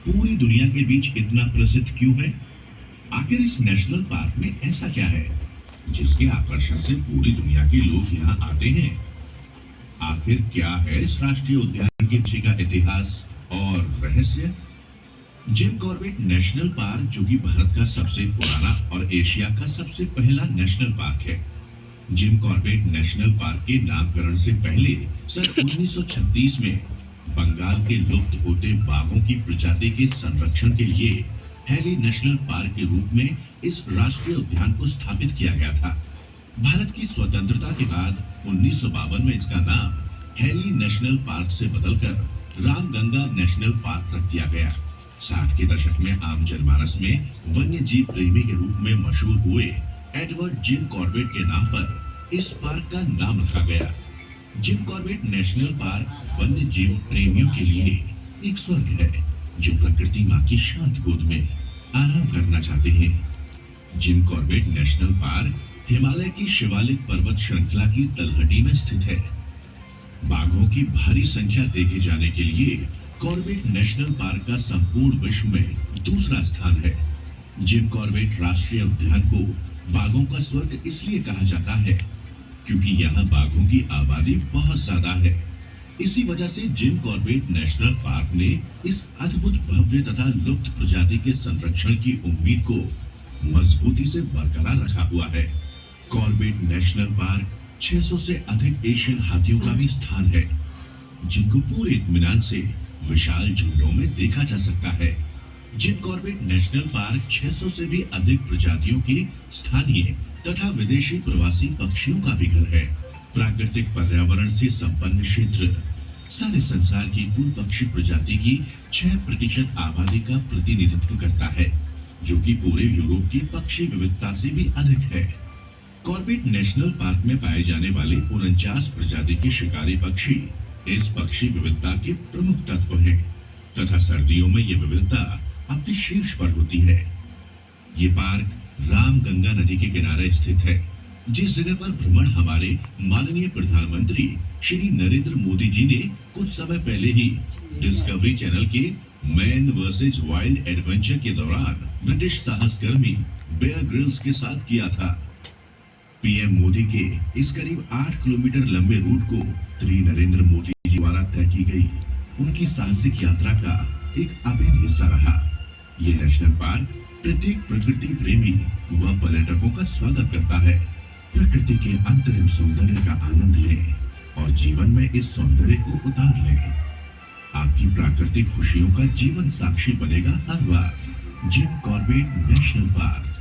पूरी दुनिया के बीच इतना प्रसिद्ध क्यों है? आखिर इस नेशनल पार्क में ऐसा क्या है जिसके आकर्षण से पूरी दुनिया के लोग यहाँ आते हैं? आखिर क्या है इस राष्ट्रीय उद्यान के पीछे का इतिहास और रहस्य? जिम कॉर्बेट नेशनल पार्क, जो कि भारत का सबसे पुराना और एशिया का सबसे पहला नेशनल पार्क है। जिम कॉर्बेट नेशनल पार्क के नामकरण से पहले सन 1936 में बंगाल के लुप्त होते बाघों की प्रजाति के संरक्षण के लिए हेली नेशनल पार्क के रूप में इस राष्ट्रीय उद्यान को स्थापित किया गया था। भारत की स्वतंत्रता के बाद 1952 में इसका नाम हेली नेशनल पार्क से बदलकर रामगंगा नेशनल पार्क रख दिया गया। 60 के दशक में आम जनमानस में वन्य जीव प्रेमी के रूप में मशहूर हुए एडवर्ड जिम कॉर्बेट के नाम पर इस पार्क का नाम रखा गया। जिम कॉर्बेट नेशनल पार्क वन्य जीव प्रेमियों के लिए एक स्वर्ग है, जो प्रकृति माँ की शांत गोद में आराम करना चाहते हैं। Gym Corbett National park Himalaya की शिवालिक पर्वत श्रृंखला की तलहटी में स्थित है। बाघों की भारी संख्या देखे जाने के लिए कॉर्बेट नेशनल पार्क का संपूर्ण विश्व में दूसरा स्थान है। जिम कॉर्बेट राष्ट्रीय उद्यान को बाघों का स्वर्ग इसलिए कहा जाता है क्योंकि यहाँ बाघों की आबादी बहुत ज्यादा है। इसी वजह से जिम कॉर्बेट नेशनल पार्क ने इस अद्भुत, भव्य तथा लुप्त प्रजाति के संरक्षण की उम्मीद को मजबूती से बरकरार रखा हुआ है। कॉर्बेट नेशनल पार्क 600 से अधिक एशियन हाथियों का भी स्थान है, जिनको पूरे इत्मीनान से विशाल झुंडों में देखा जा सकता है। जिम कॉर्बेट नेशनल पार्क 600 से भी अधिक प्रजातियों के स्थानीय तथा विदेशी प्रवासी पक्षियों का भी घर है। प्राकृतिक पर्यावरण से संपन्न क्षेत्र सारे संसार की कुल पक्षी प्रजाति की 6% आबादी का प्रतिनिधित्व करता है, जो कि पूरे यूरोप की पक्षी विविधता से भी अधिक है। कॉर्बेट नेशनल पार्क में पाए जाने वाले 49 प्रजाति के शिकारी पक्षी इस पक्षी विविधता के प्रमुख तत्व हैं, तथा सर्दियों में ये विविधता अपने शीर्ष पर होती है। ये पार्क रामगंगा नदी के किनारे स्थित है, जिस जगह पर भ्रमण हमारे माननीय प्रधानमंत्री श्री नरेंद्र मोदी जी ने कुछ समय पहले ही डिस्कवरी चैनल के मैन वर्सेज वाइल्ड एडवेंचर के दौरान ब्रिटिश साहसकर्मी बेयर ग्रिल्स के साथ किया था। पीएम मोदी के इस करीब 8 किलोमीटर लंबे रूट को श्री नरेंद्र मोदी जी द्वारा तय की गई उनकी साहसिक यात्रा का एक अभिन्न हिस्सा रहा। ये नेशनल पार्क प्रत्येक प्रकृति प्रेमी व पर्यटकों का स्वागत करता है। प्रकृति के अंतरिम सौंदर्य का आनंद लें और जीवन में इस सौंदर्य को उतार लें। आपकी प्राकृतिक खुशियों का जीवन साक्षी बनेगा हर बार। Jim Corbett National park.